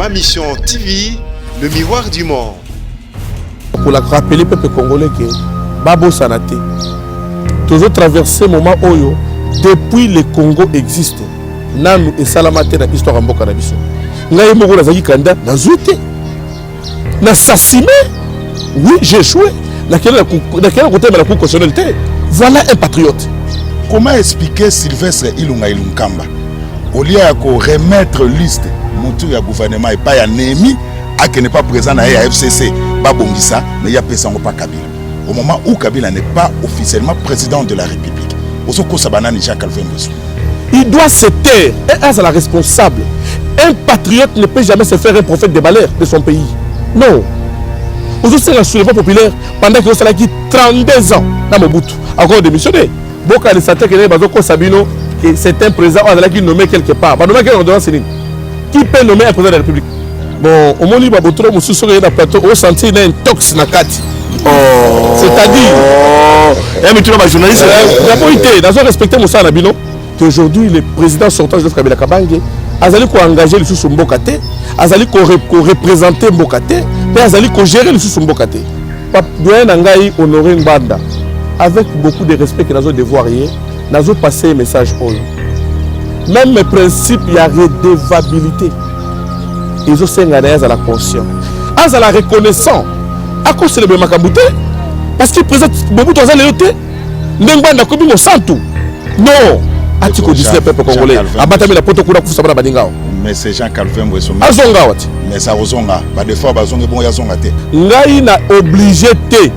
Ma mission TV, le miroir du monde. Pour la rappeler peuple congolais que Babo Sanate, toujours traversé moment Oyo, depuis le Congo existe. Nanu et Salamate dans l'histoire en Boka Nabiso. Naïe Moro Nazaki Kanda, Nazouté. N'assassiné. Oui, j'ai échoué. Dans quel côté de la Cour constitutionnelle? Voilà un patriote. Comment expliquer Sylvestre Ilunga Ilunkamba au lieu de remettre liste du gouvernement et pas à Némi, à qui n'est pas présent à la FCC, Babongisa, mais il y a personne pas Kabila. Au moment où Kabila n'est pas officiellement président de la République, il doit se taire et être la responsable. Un patriote ne peut jamais se faire un prophète des malheurs de son pays. Non. Aujourd'hui, c'est la soulèvement populaire pendant qu'il a 32 ans dans Mobutu. Encore démissionné. Boka de Satan Sabino, c'est un président qui est nommé quelque part. Qui peut nommer un président de la République? Bon, au moment où il y a un plateau, on sentit un tox nakati. C'est-à-dire, dans un respecté Moussa Nabino, qu'aujourd'hui le président sortant de Kabila Kabange a engagé le sous Mbokate, a représenté Mbokate, mais a géré le sous Mbokate. Doyen Nangaï honoré Mbanda, avec beaucoup de respect que nous avons devoir y nous avons passé un message. Même mes principes, il y a redevabilité. Ils ont s'engagé à la conscience, à la reconnaissance. À cause de Makabouté, parce qu'il présente beaucoup de choses. N'enganda comme il sent tout. Non. Atiko dit le peuple congolais. Abatami la poto kura kusabana badingao. Mais c'est Jean Calvin Mbweso. Azonga wati. Mais ça ozonga. Ba des fois bazonga bon ya zonga te. Ngai na obligé te.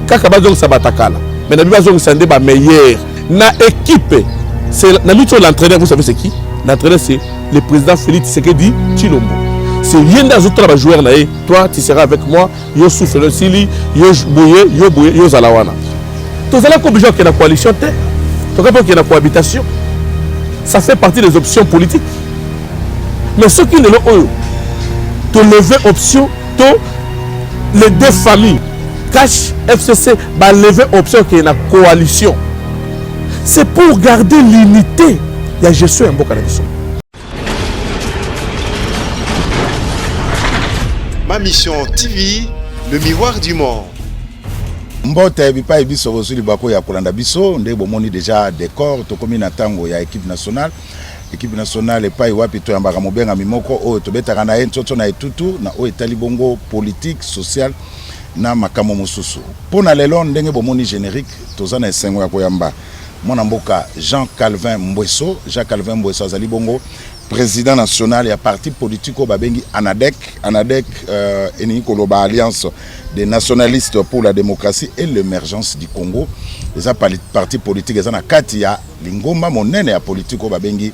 Kaka bazonga sabatakala. Mais na bazonga sande ba meilleur. Na équipe. C'est na mito l'entraîneur, vous savez c'est qui? L'entraîneur c'est le président Félix Tshisekedi Tshilombo. C'est rien dans les joueurs. Toi, tu seras avec moi. Yo souffle le sili, yo bouye, yo zalawana. Tous les obligés qui ont la coalition, tous les qui ont la cohabitation, ça fait partie des options politiques. Mais ceux qui ne l'ont pas, tu lever option, les deux familles, Cash, FCC, va lever option qui est la coalition. C'est pour garder l'unité. Il y a gestion un bon canadiens. Ma mission TV, le miroir du monde. Mbote bipa ebiso bozuli bako ya kolanda biso nde bomoni déjà décor to komi na tango ya équipe nationale epai wapi to yambaka mobenga mimoko oyo tobetaka na ye ntoto na etutu na oyo etali bongo politique sociale na makamo mosusu pona lelo ndenge bomoni générique toza na esengo ya koyamba mwana mboka Jean Calvin Mbweso azali bongo président national et parti politique au Babengi ANADEC eni koloba alliance des nationalistes pour la démocratie et l'émergence du Congo. Les partis politiques les kati ya lingomba monene ya politique au Babengi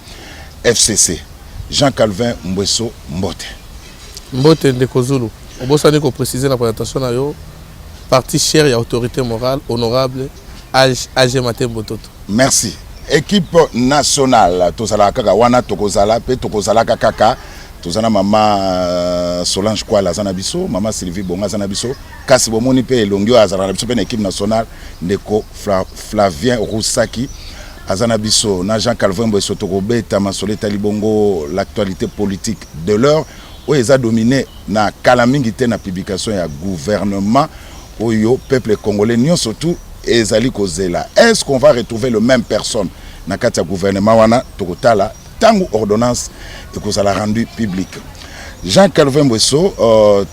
FCC. Jean Calvin Mbweso Mbote ndeko Zulu. Obosani ko préciser la présentation na yo parti cher et autorité morale honorable AG Matembo Toto. Merci. Équipe nationale, tozala kaka wana tokozala pe tokozala kaka tozana mama Solange Kwala zanabiso, mama Sylvie Bonga zanabiso, kasi bomoni pe elongio azala na biso pe équipe nationale ndeko Flavien Roussaki azanabiso na Jean Calvin Mbweso tokobeta masoleta libongo l'actualité politique de l'heure où ils a dominé na kalamingité na publication ya gouvernement oyo peuple congolais nyon surtout ezali kozela. Est-ce qu'on va retrouver le même personne na kati ya gouvernement wana tokotala tangu ordonnance ekozala rendu public. Jean Calvin Mbweso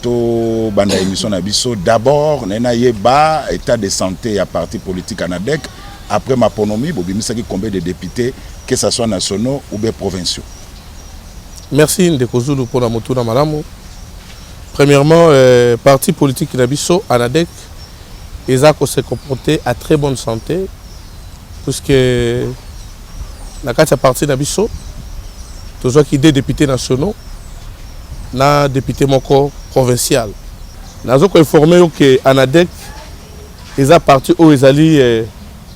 to banda émission na biso d'abord nena yeba état de santé à parti politique ANADEC après ma ponomie bobimisaki combien de députés que ça soit nationaux ou bien provinciaux. Merci Ndeko Zulu pour la motuna malamu. Premièrement parti politique na biso ANADEC ils ont se comporté à très bonne santé, puisque la carte à partir d'Abisso, tous ceux qui sont députés nationaux, na député moko provincial. Nous avons informé que ANADEC, ils ont parti où ils allaient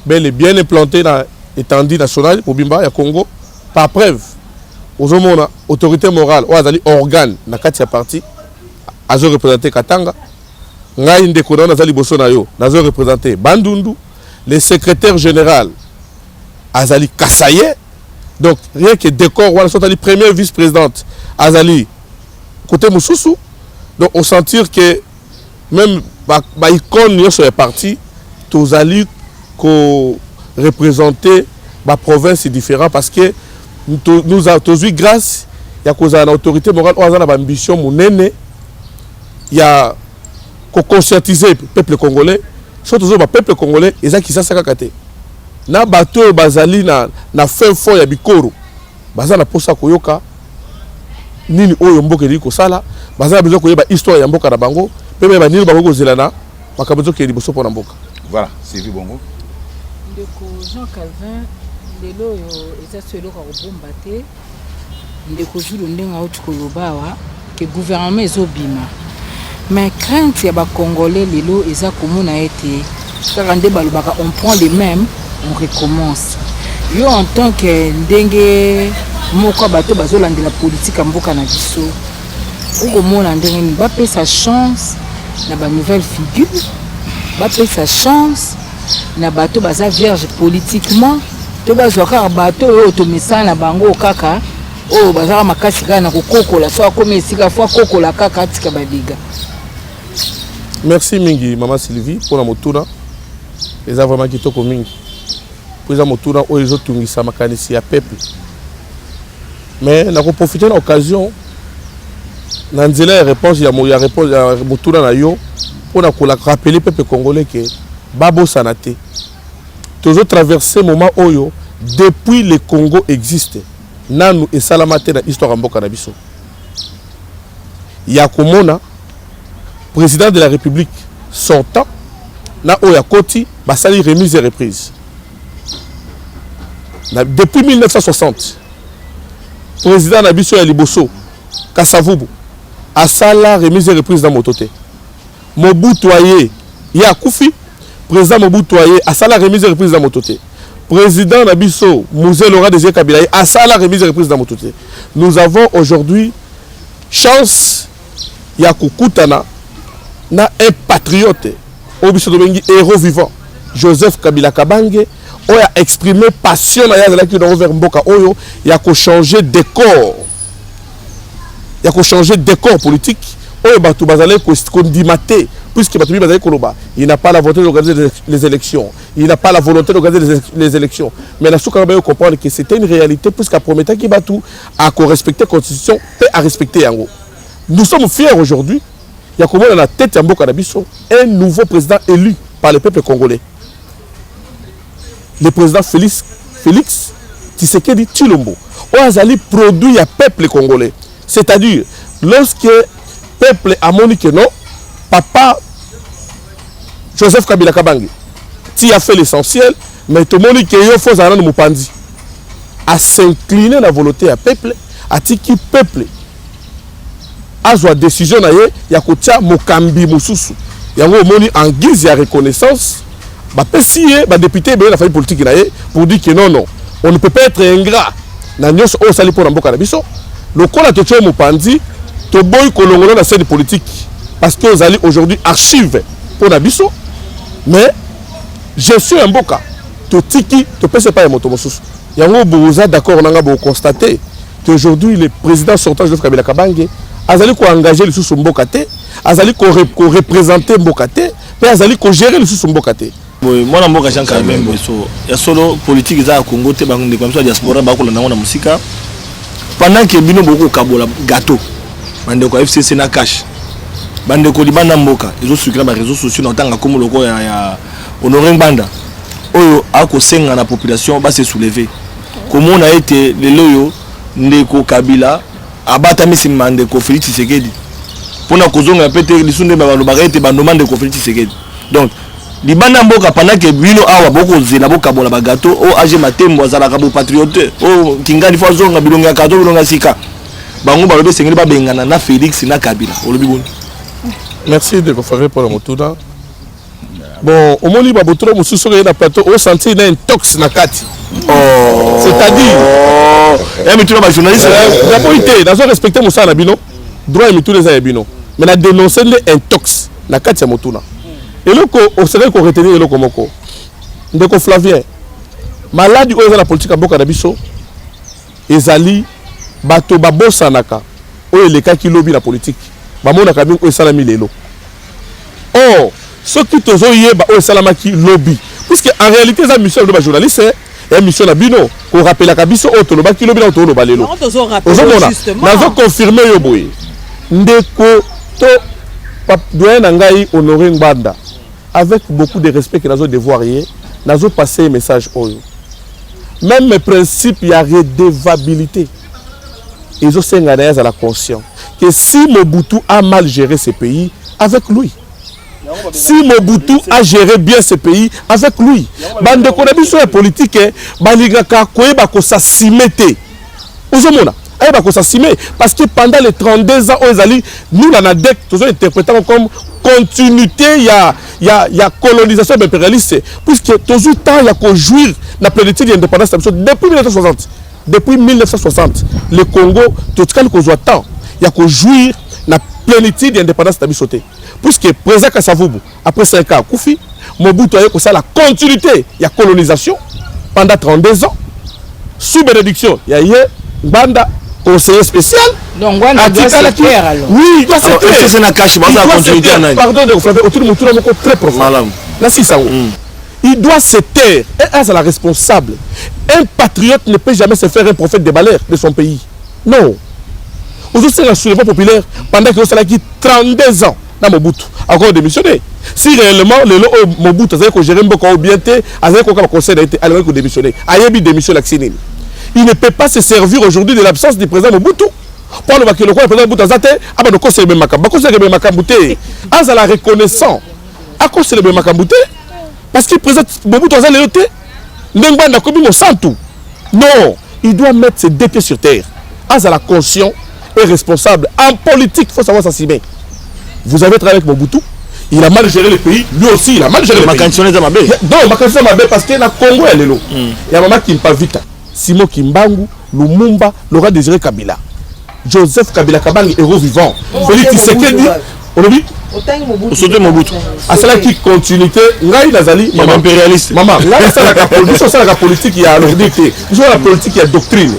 bel et bien implantés dans l'étendue nationale pour Bimba, au Congo, par preuve. Aux hommes, autorité morale, ou ils organe, la carte à partir, ils ont représenté Katanga. Ngai ndeko na zali boso na yo nazo représenter Bandundu, le secrétaire général Azali Kassaye. Donc rien que décor wala sotali première vice-présidente Azali côté Moussoussou. Donc on sentir que même l'icône est parti, tous allés représenter la province différente parce que nous avons eu grâce il y a cause à l'autorité morale ou à l'ambition monene il y a qu'on conscientiser le peuple congolais surtout le peuple congolais et ça qui ça kakate na bateau bazali na fin fond ya bikoro bazana posa koyoka nini oyo mboka eli kosala bazana besoin koyeba histoire ya mboka na bango pe ba nini bango kozelana makabezo ke liboso pona mboka. Voilà, Sylvie Bongo. Ndeko Jean Calvin lelo yo eza solo ka kobomba te ndeko zulu ndenga auti kolobawa ke gouvernement ezobima mais crainte ya ba congolais lelo eza komona ete kaka nde balobaka on prend les mêmes on recommence yo en tant que ndenge moko bato bazolandela politique ya mboka na biso okomona ndenge ni bapesa chance na ba nouvelle figure bapesa chance na bato baza vierge politiquement to bazwa kaka bato oyo tomesana na bango kaka oyo bazaka makasi kaka na kokokola so akomi esika fo akokola kaka atika badiga. Merci mingi Maman Sylvie pour la motuna eza vraiment kitoko mingi pour eza motuna oyo ezotungisa makanisi ya peuple mais na ko profiter na occasion na nzela ya réponse ya motuna na yo pour na ko rappeler peuple congolais que babo sanate toujours traverser moment oyo depuis le Congo existe nanu et salamate na histoire mboka na biso ya komona président de la République sortant na oya koti basali remise et reprise depuis 1960 président na biso ya liboso Kasavubu asala remise et reprise dans motote Mobutu aye ya kufi président Mobutu aye asala remise et reprise dans motote président Nabiso Mouzé Laurent Désiré Kabila asala remise et reprise dans motote. Nous avons aujourd'hui chance ya kukutana na un patriote obiso dobengi héros vivant Joseph Kabila Kabange oyo a exprimé passion na ya ki dans vers mboka oyo ya ko changer décor politique oyo batu bazale ko ndimate puisque batu bazale koloba il n'a pas la volonté d'organiser les élections il n'a pas la volonté d'organiser les élections mais la souka ba comprendre que c'était une réalité puisqu'à promettait ki batu à respecter constitution et à respecter yango. Nous sommes fiers aujourd'hui il y a comment dans la tête ya mboka na biso un nouveau président élu par le peuple congolais, le président Félix Tshisekedi Tshilombo oazali produit ya peuple congolais, c'est-à-dire lorsque peuple a moni que non papa Joseph Kabila Kabange tu a fait l'essentiel mais tout le monde qui yo faut zana mupandi à s'incliner la volonté à peuple à tiki peuple azwa décision na ye ya kotia mokambi mususu yango moni en guise ya reconnaissance ba pesiye ba député be na famille politique na ye pour dire que non on ne peut pas être ingrat na nyos o sali pour mboka na biso lokola to tio mupandi to boy kolongolo na scène politique parce que vous allez aujourd'hui archive pour na biso mais je suis un mboka to tiki to pese pas moto mususu yango boza d'accord nanga bo constater que aujourd'hui le président sortant Joseph Kabila Kabange azali ko engager le sous mboka te azali ko représenter mboka te pe azali ko gérer le sous mboka te. Moi na mboka Jean Calvin so ya solo politique za Congo te bango comme ça diaspora ba ko na na musika pendant que bino boko kabola gâteau bande ko FCC na cash bande ko libanda mboka ezo sukira ba réseaux sociaux na tanga comme loko ya honorer banda oyo ako senga na population ba se soulever comment on a été le loyo ndeko Kabila abata misimba ndeko Félix Tshisekedi pona kozonga pete lisunde ba lobaka ete bandoma ndeko Félix Tshisekedi donc libanda mboka pendant que bino awa boko zela boka bola ba gâteau o age matembo azala ka bo patriote o kingani fo zonga bilonga kato bilonga sika bango ba lobe sengeli ba bengana na Félix na Kabila olobi boni. Merci de conférer pour le motuna. Bon, au moni ba botro mususu ke na plateau au sentir na intox na kati. Oh, c'est-à-dire mais tu vas journaliste la polité, dans respecter musa na bino, droit et mitu les bino. Mais na dénoncer les intox na kati ya motuna. Et le ko au serait ko retenir le komoko. Ndeko Flavien. Maladi oza la politique mboka na biso ezali bato babosanaka oyo elekaki lobby na politique bamonaka mingi oyo esalami lelo. Or soki tozoyeba oyo esalamaki lobby puisque en réalité eza mission de journaliste et mission na bino ko rappelaka biso oyo tolobaki lobby na toloba lelo ozomona nazoconfirme yo boye ndeko to doyen na ngai Honoré Ngbanda avec beaucoup de respect que nazo devoir hier nazo passer message oyo même mes principes ya redevabilité ils ont senga na ya la conscient que si Mobutu a mal géré ce pays avec lui. Si Mobutu a géré bien ce pays avec lui, bande de biso ya politique balingaka koyeba ko s'assimete. Ozomona, ayeba ko s'assimer parce que pendant les 32 ans ozali nous la NADEC tous interprété comme continuité ya colonisation impérialiste puisque toujours temps ya ko jouir la plénitude de l'indépendance depuis 1960. Depuis 1960, le Congo tout cas ko joie temps ya ko jouir la plénitude de l'indépendance tabisoté. Puisque président Kasavubu, après 5 ans, Koufi, Mobutu a eu la continuité, il y a colonisation pendant 32 ans. Sous bénédiction, il y a eu Banda, conseiller spécial. Donc, Banda doit se taire alors. Oui, il doit se taire. C'est la cache, pardon de vous faire autour de mon tour très profond. Là, si ça il doit se taire. Et c'est la responsable. Un patriote ne peut jamais se faire un prophète des malheurs de son pays. Non. Aujourd'hui, c'est un soulèvement populaire pendant que ça qui 32 ans. Dans Mobutu, encore démissionné. Si réellement, le Mobutu a géré beaucoup bien, a conseil d'être démissionné. Ayebi démission l'accident. Il ne peut pas se servir aujourd'hui de l'absence du président Mobutu. Pour le président Mobutu Azate, ah ben le conseil de Makamba, conseil de Makambouté, à la reconnaissant, à conseil de Makambouté, parce que le président Mobutu Azate le té, n'engba n'a commis mon sang tout. Non, il doit mettre ses deux pieds sur terre. À la conscient et responsable. En politique, il faut savoir s'assumer. Vous avez travaillé avec Mobutu, il a mal géré le pays, lui aussi il a mal géré le pays. Non, Makanchone Mabé parce que le Congo est là. Il y a Maman Kimpavita, Simon Kimbangu, Lumumba, Laurent Désiré Kabila, Joseph Kabila Kabangi, héros vivant. Félix Tshisekedi, on a dit Mobutu. À cela qui continuité, Ngai Nazali, maman impérialiste. Maman, là c'est la politique qui a l'ordité. Nous la politique qui a doctrine.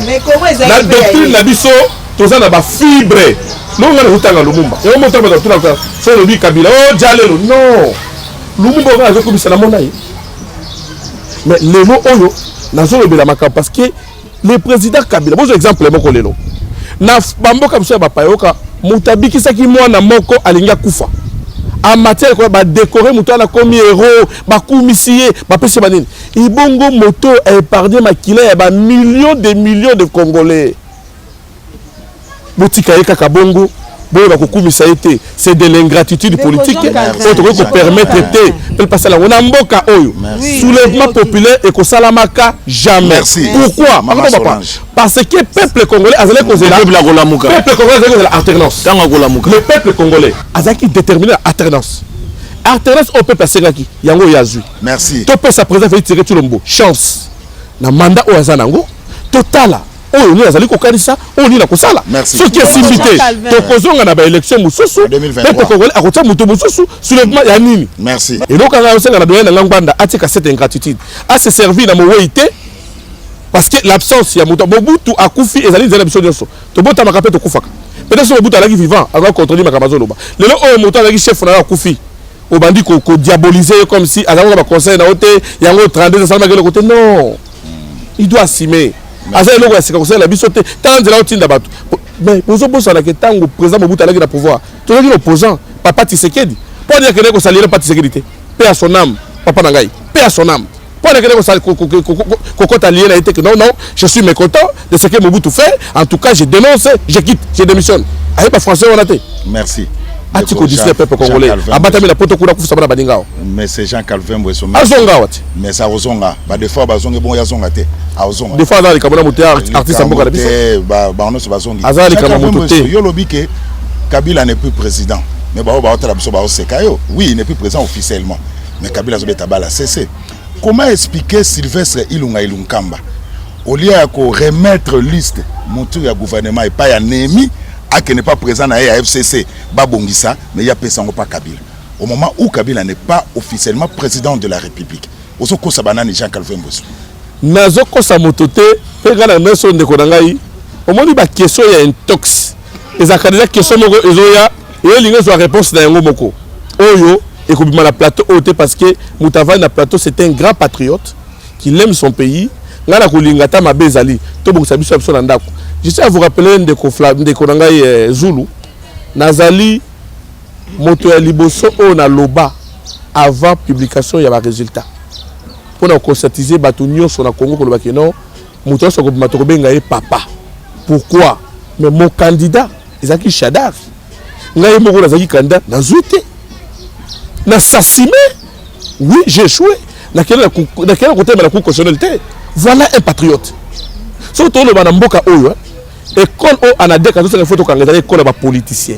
Mais comment ils la doctrine la biso, tous en a fibre. Non, on a Lumumba. Et on monte dans tout le c'est le Kabila. Oh, Jalelo. Non. Lumumba va jouer comme ça la monnaie. Mais les mots oyo nazo le maka parce que le président Kabila, bon exemple le moko lelo. Na bamboka biso ba payoka mutabiki saki mwana moko alinga kufa. En matière quoi ba décorer mutana comme héros, ba kumisier, ba pese banini. Ibongo moto épargner makila ya ba millions de Congolais. Botika yeka kabongo boyo bakokumisa été c'est de l'ingratitude politique pour permettre de passer là on a mboka oyo soulèvement populaire et ko salamaka jamais. Merci. Pourquoi? Parce que peuple congolais azalé causer la peuple congolais azalé la alternance. Le peuple congolais azaki déterminer alternance au peuple asengaki yango yazui. Merci. To peut sa présence fait tirer tout le monde chance na mandat o azanango totala. Oh, nous avons kokanisa, on y a kosala. Ce qui est simité, tokozonga na ba élection mususu, peuple congolais a kotia muto mususu, soulèvement ya nini. Merci. Et donc on a aussi na doyen na Ngbanda atika cette ingratitude, a se servir na moweité parce que l'absence ya muto Mobutu akufi ezali zela biso nyoso. To bota makape to kufaka. Peut-être Mobutu alaki vivant, alors contrôler makamazo loba. Lelo o muto alaki chef na akufi. Au bandit ko diaboliser comme si azango ba conseil na hote yango 32 salama ke le côté non. Il doit assumer. Azali loko ya sika kosala biso te tanzela otinda bato mais bozo bosa na ketango président Mobutu alaki na pouvoir tozaki l'opposant papa Tshisekedi pour dire que ne ko salira papa Tshisekedi te paix à son âme papa na ngai paix à son âme pour dire que ne ko sal kokota lié na été que non je suis mécontent de ce que Mobutu fait en tout cas je dénonce je quitte je démissionne ayi pas français on a té merci. Atiko disait peuple congolais abatami la poto kuna kufusa bana badingao mais c'est Jean Calvin Bwesso azonga wati mais ça ozonga ba des fois bazonga bon ya zonga te azonga des fois dans les kabona muté artiste mboka na biso ba on se bazonga azali kama muté yo lobi que Kabila n'est plus président mais ba otala biso ba osekayo oui il n'est plus président officiellement mais Kabila zobeta bala cessé. Comment expliquer Sylvestre Ilunga Ilunkamba au lieu de remettre liste monture ya gouvernement et pas ya Némi à qui n'est pas présent à FCC, Babongissa, mais il y a personne pas Kabila. Au moment où Kabila n'est pas officiellement président de la République, Ozoko Sabanani Jean Calvin Bwesso. Nazoko Samotote, Pegana Nelson de Kodangai, au moment où il y a question, il y a un tox. les candidat question moko ezoya et linga zo réponse na yango moko oyo et ko bima la plateau oté parce que Moutava na plateau c'est un grand patriote qui aime son pays ngana ko linga ta mabezali to bokisa biso biso na ndako. Je sais à vous rappeler ndeko nangai Zulu nazali moto ya liboso o na loba avant publication ya ba résultat pour conscientiser bato nyonso na Congo ko loba ke non moto so ko bima to ko benga e papa. Pourquoi? Mais mon candidat Ezaki Shadar ngai moko nazaki candidat nazute na sassime oui j'ai échoué na quel côté de la cour constitutionnelle. Voilà un patriote surtout le bana mboka oyo école o anadek azo sala photo kangeza école ba politicien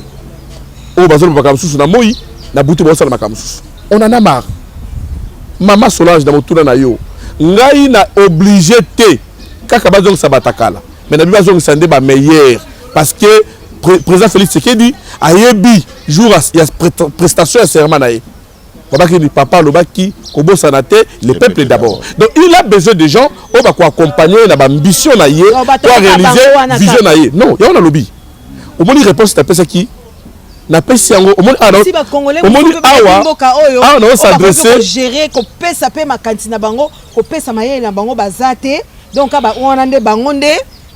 o bazolo ba kamsusu na moi na butu ba sala makamsusu on en a marre. Mama Solange na motuna na yo ngai na obligé te kaka bazong sabatakala mais na bazong sande ba meilleur parce que président Félix Tshisekedi a yebi jour il y a prestation à serment naé papa lobaki kobo sanate le peuple d'abord. Donc il a besoin de gens on va accompagner la ambition na yé pour réaliser vision na yé. Non, il y a un lobby. Au moins réponse ta pesa qui na pesa yango au moins on s'adresser gérer ko pesa pe makanti na bango ko pesa maye na bango bazate donc aba on ande bangonde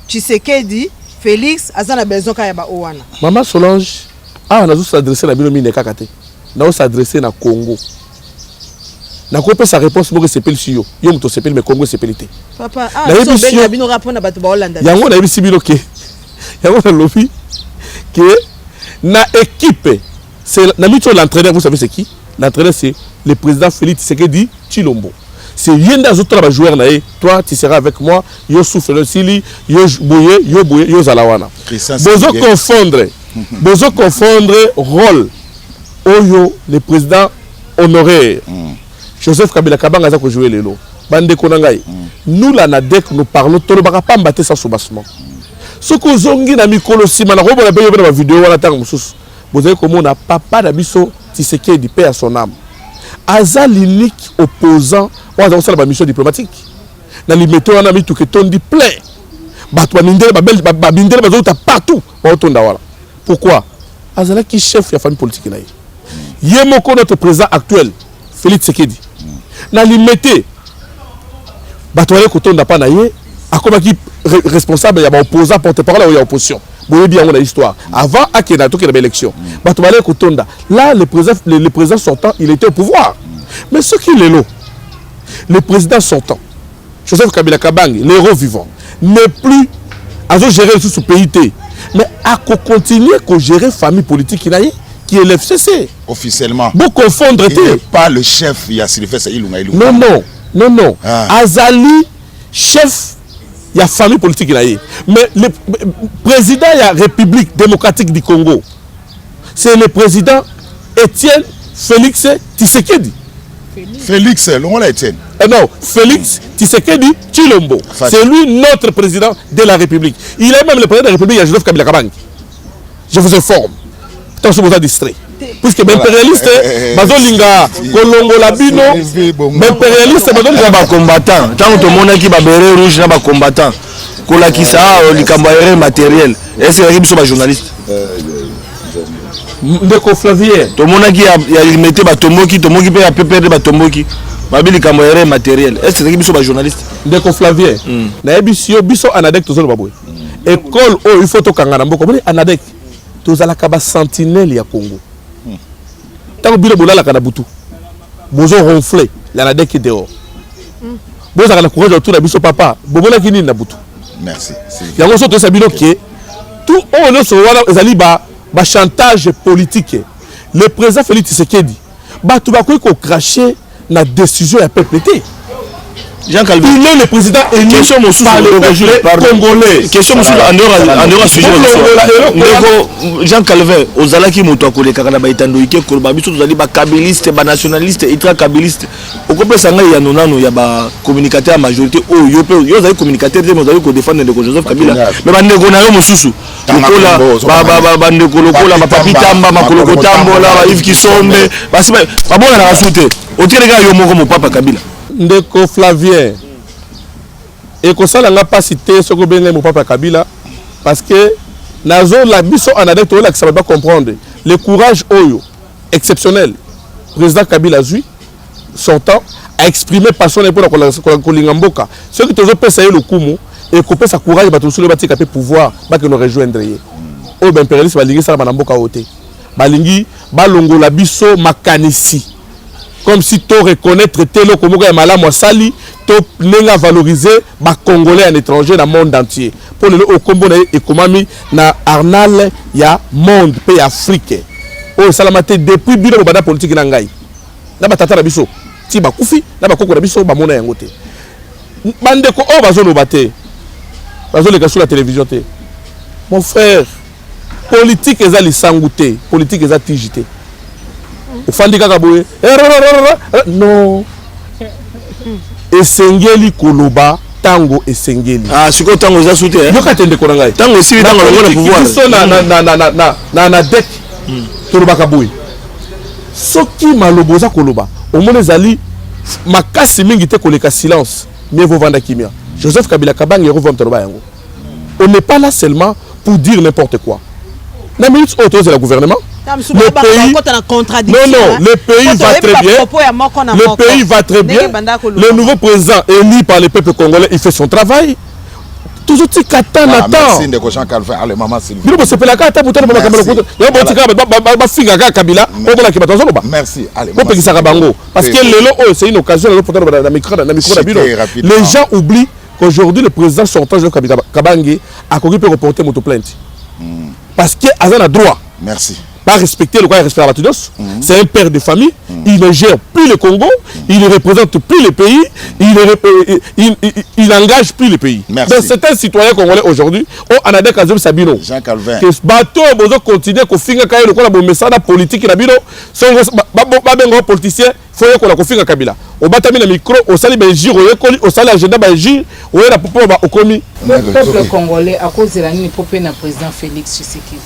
Tshisekedi Félix azana besoin ka ya ba owana. Maman Solange on a s'adresser na bino mine kakate. Na s'adresser na Congo. Na ko pesa réponse mo que c'est pel sur yo moto c'est pel mais Congo c'est pelité. Papa so ben bino répondre bato ba Hollande. Yango na bisi bino ke. Yango na lobi que na équipe c'est na mito l'entraîneur vous savez c'est qui? L'entraîneur c'est le président Félix Tshisekedi Tshilombo. C'est rien des autres joueurs naé. Toi tu seras avec moi, yo souffle sili, yo boye, yo zalawana. Bozo confondre rôle oyo le président honoraire Joseph Kabila Kabanga za ko jouer lelo bande konangai nous la NADEC nous parlons to ba pas mbaté sans soubassement ce que zongi na mikolo sima na robona pe yo na vidéo wala tanga mususu bozali komona papa na biso Tshisekedi paix à son âme aza l'unique opposant wa za sala ba mission diplomatique na limeto wana mitu ke tondi plein bato bandele ba bindele bazota partout ba tonda wala. Pourquoi? Azala qui chef ya famille politique na Yemoko notre président actuel Félix Tshisekedi na limité batwale kotonda pa na ye akomaki responsable ya ba opposant porte-parole ya opposition boye bien on a histoire avant akena to ke na élection batwale kotonda là le président sortant il était au pouvoir mais ce qui est le président sortant Joseph Kabila Kabange l'héros vivant n'est plus à gérer sous pays mais à continuer à gérer famille politique qui est l'FCC. Officiellement. Vous confondre. Il n'est pas le chef, il y a Sylvestre Ilunga. Non. Azali, chef, il y a famille politique. Mais le président de la République démocratique du Congo, c'est le président Étienne Félix Tshisekedi. Félix, l'on l'a Étienne. Non, Félix Tshisekedi Tshilombo. C'est lui notre président de la République. Il est même le président de la République, il y a Joseph Kabila Kabange. Je vous informe. Attention, vous êtes distrait. Puisque l'impérialiste, Bazolinga, Kolongo Labino, l'impérialiste, Bazolinga, ba combattant. Tant que mon équipe a béré rouge, n'a pas combattant. Kolakisa, l'icambaire matériel. Est-ce que vous êtes journaliste? Ndeko Flavien. Tout le monde qui a limité Batomboki, tout le monde qui peut a perdre Batomboki. Mabili kamboyere matériel. Est-ce que vous êtes journaliste? Ndeko Flavien. Na ebisio biso anadek tozolo baboy. École oh il faut to kangana mboko. Anadek tozala kaba sentinelle ya Congo. Tant bilo bolala kana butu. Bozo ronfler, l'anadek est dehors. Bozo kana courage autour de biso papa. Bobola kini na butu. Merci. Yango so to sabino ke tout on no so wala ezali ba chantage politique. Le président Félix Tshisekedi ba tu ba ko cracher la décision du peuple. Jean Calvin. Il est le président élu par le peuple congolais. Question monsieur en dehors sujet. Jean Calvin ozalaki moto akoleka kana ba itando ike koloba biso tozali ba kabiliste ba nationaliste ultra kabiliste. Okopesa ngai ya nonano ya ba communicateur à majorité o yo pe yo zali communicateur te mozali ko défendre de Joseph Kabila. Mais ba ndeko na yo mosusu. Lokola ba ndeko lokola ba papi tamba makoloko tambola ba Yves Kisombe basi ba bona na soute. Otirega yo moko mo papa Kabila. Ndeko Flavien et que ça n'a pas cité ce que bien mon papa Kabila parce que nazo la biso anadek to la que ça va pas comprendre le courage oyo exceptionnel président Kabila zui sortant a exprimé passion pour la kolingamboka ceux qui te ont pensé le kumu et couper sa courage ba to sur le bâti capé pouvoir ba que nous rejoindre o ben impérialiste balingi ça ba mboka oté balingi balongola biso makanisi comme si tu reconnaître telo comme ya malamu sali to nenga valoriser ba congolais en étranger dans le monde entier pour le au combo na ekomami na arnal ya monde pays africain o salamate depuis bino bada politique na ngai na batata na biso ti ba kufi na ba koko na biso ba mona yango te bande ko o bazo no baté bazo le sur la télévision te mon frère politique eza lisangouté politique eza tigité ofandi kaka boye non esengeli koloba tango esengeli siko tango eza soute yoka tende ko ngai tango si tango na pouvoir so na dek tolobaka boye soki malobo za koloba omona ezali makasi mingi te koleka silence mieux vaut vendre kimia Joseph Kabila Kabange revend toloba yango on n'est pas là seulement pour dire n'importe quoi na minute auto c'est le gouvernement le pays non le pays va très bien le pays va très bien le nouveau président élu par le peuple congolais il fait son travail toujours ti katana temps merci de Jean Calvin allez maman Sylvie bilo se pela kata butana ba kamera ko ya bo tika ba finga ka Kabila o bona ki bato ba merci allez maman peki saka bango parce que lelo c'est une occasion le porteur na micro na bilo les gens oublient qu'aujourd'hui le président sortant Joseph Kabila Kabange a connu pour reporter moto plainte parce que Azan a droit merci pas respecter le quoi respecter la Batidos c'est un père de famille il ne gère plus le Congo il ne représente plus le pays il engage plus le pays merci. Donc c'est un citoyen congolais aujourd'hui on a des cas de Sabino Jean Calvin que bateau besoin continuer ko finga kayo ko la bo message politique na bino so ba bengo politicien faut ko la ko finga Kabila o batami na micro o sali ba giro yekoli o sali agenda ba giro o era popo ba okomi peuple congolais à cause de la nuit popé na président Félix Tshisekedi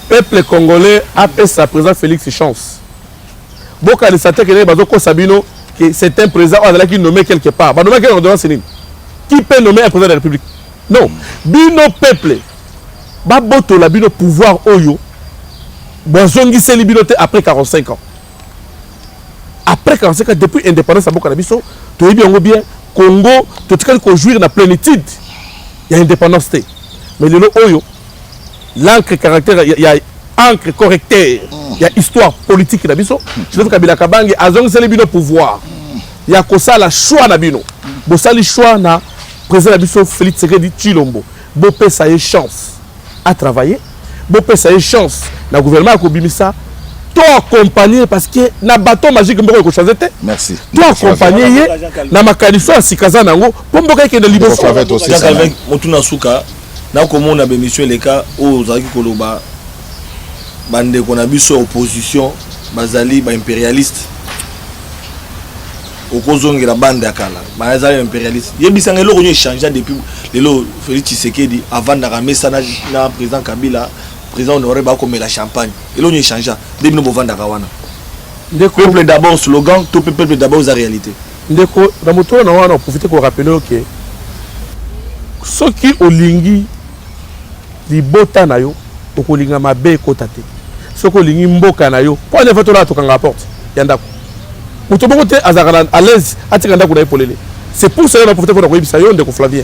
peuple congolais appelle sa président Félix chance. Boka de Sate Kene Bazoko Sabino, que c'est un président qui nommé quelque part. Bah nommé quelqu'un devant Sénine. Qui peut nommer un président de la République? Non. Bino peuple. Bah boto la bino pouvoir oyo. Bazongi se libinoté après 45 ans. Après 45 ans, depuis l'indépendance à Boka Nabiso, tu es bien ou bien Congo, tu es qu'on jouir dans la plénitude. Il y a indépendance. Mais le oyo. L'encre caractère, il y a encre correcteur, il y a histoire politique d'Abiso. Je veux Kabila Kabange, Azong c'est le pouvoir. Il y a ça la choix d'Abino. Bon ça le choix na président d'Abiso Félix Tshisekedi Tshilombo. Bon peut ça ait chance à travailler. Bon peut ça ait chance na gouvernement à Kobimisa. Toi accompagner parce que na bateau magique mboko ko changer. Merci. Toi accompagner na makaniso asikaza nango. Pomboka ke na liboso. Jean Calvin Motuna Suka. Na comment on a bénéficié les cas aux Zaki Koloba bande qu'on a vu sur opposition bazali ba impérialiste au kozongi la bande akala bazali impérialiste yebisanga lo konyo changer depuis lelo Félix Tshisekedi avant de ramener ça na président Kabila président n'aurait pas comme la champagne et lo konyo changer depuis no bovanda kawana peuple d'abord slogan tout peuple d'abord la réalité ndeko na moto na wana profiter pour rappeler que ceux qui olingi libota na yo okolinga mabe kotate soko lingi mboka na yo po ne fato la to kanga porte yandako muto boko te azakana à l'aise atika ndako na epolele c'est pour ça que na profiter pour ko ibisa yo ndeko Flavien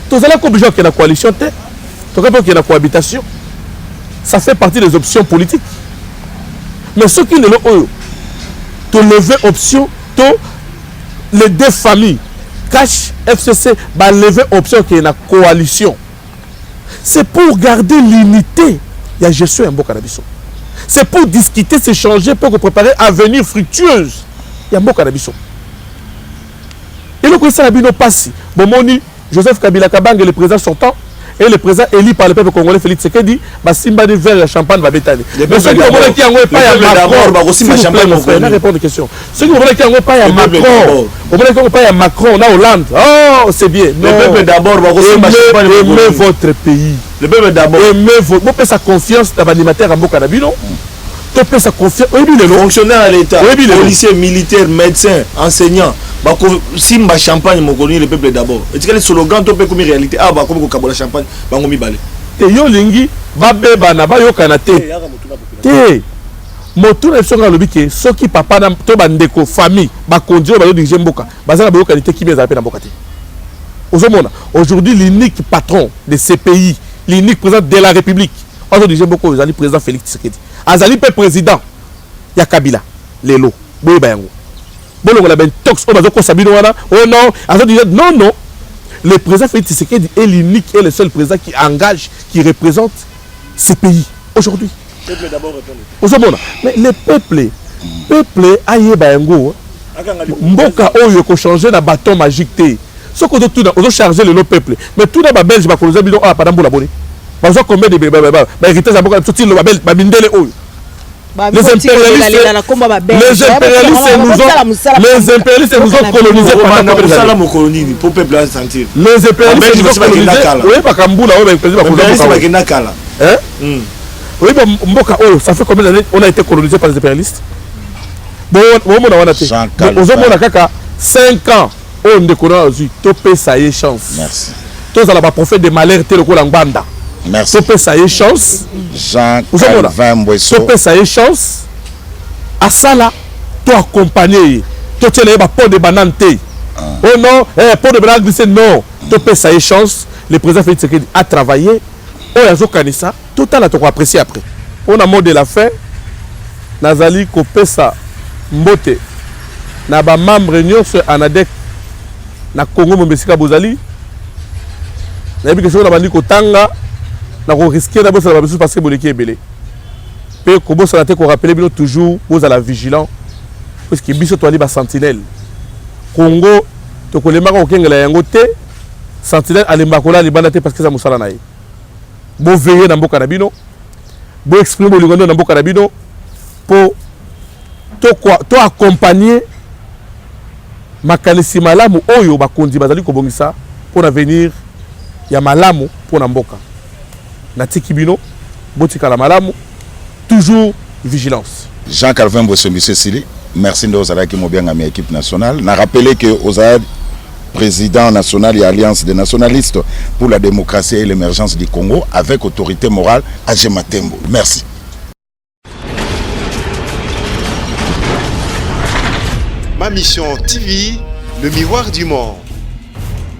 to zala ko obligé que la coalition te to ka que la cohabitation ça fait partie des options politiques mais ceux qui ne le oyo to lever option to les deux familles cash FCC va lever option qui est la coalition. C'est pour garder l'unité. Il y a gestion un beau cannabis. C'est pour discuter, s'échanger, pour préparer un avenir fructueuse. Il y a un beau cannabis. Et le président Abino passe. Bon, moni, Joseph Kabila Kabange, le président sortant, et le président élu par le peuple congolais Félix Tshisekedi, bah simba de verre la champagne va bétaner. Mais ceux qui ont qui ont pas à Macron, s'il vous plaît mon frère, répondre aux questions. Ceux qui ont qui ont pas à Macron, on va dire pas à Macron, là Hollande. Oh, c'est bien. Le peuple d'abord va aussi aimez votre pays. Le peuple d'abord. Aimez votre. Vous sa confiance dans l'animateur à Mboka Nabino. Tu peux sa confiance. Les fonctionnaires à l'État, policiers, militaires, médecins, enseignants. Simba champagne mon connu le peuple d'abord. Et tu as le slogan tu peux comme réalité ah bah comme Kabola champagne bango mi balé. Et yo lingi babeba na bayokana te te motuna biso nga lobi ke soki papa na to bandeko famille bakonzi oyo bazodirige mboka baza na bayokani te kimi ezala mpe na mboka te ozomona aujourd'hui l'unique patron de ce pays l'unique président de la république azodirige mboka oyo ezali président Félix Tshisekedi azali mpe président ya Kabila lelo boyeba yango bolongola bentox oyo bazokosa bino wana oh non azodirige non le président Félix Tshisekedi est l'unique et le seul président qui engage, qui représente ce pays aujourd'hui. Mais le peuple aïe bayango, mboka oyo ko changer na bâton magique té. Ce qu'on doit charger le peuple. Mais tout na ba belge ba coloser bidon ah padambo la bonne. Parce que combien de héritage mboka sorti le babel ba bindele oyo. Les impérialistes nous ont colonisé pendant combien d'années? Les impérialistes nous ont colonisé. Oui, pas Kamboula, oui, Mboka, ça fait combien d'années on a été colonisé par les impérialistes? Bon, on a 5 ans. On a connu topé ça y est chance. Merci. Tous à la prophète de malheur tel que l'Angbanda. Merci. Topé ça y est chance. Jean-Calvin Mbwesso. Topé ça y est chance. À ça là, tu accompagné. Tu tiens les pots de banane. Oh non, pot de banane glissé, non. Topé ça y est chance. Le président Félix Tshisekedi a travaillé. Oh, il a ça. Tout à l'heure, tu vas apprécier après. On a mot de la fin. Nazali Kopesa Mbote. Naba membre nyonso anadek na Congo Mombesika Bozali. Na bi question na bandi kotanga na ko risquer d'abord ça parce que boleki ebele. Pe ko bosa na te ko rappeler bino toujours aux à la vigilant parce que biso to ali ba sentinelle. Congo to ko lemaka ko kengela yango te sentinelle alemba ko la libanda te parce que ça musala na ye. Bo veiller na mboka na bino. Bo exprimer bolingondo na mboka na bino po to accompagner makanisi malamu oyo bakondi bazali kobongisa pour l'avenir ya malamu pour na mboka na tikibino botika la malamu toujours vigilance. Jean-Calvin Mbwesso Cécile, merci de vous qui bien à équipe nationale. Na rappeler que Ozad président national et alliance des nationalistes pour la démocratie et l'émergence du Congo avec autorité morale à Gematembo. Merci. Ma mission TV, le miroir du monde.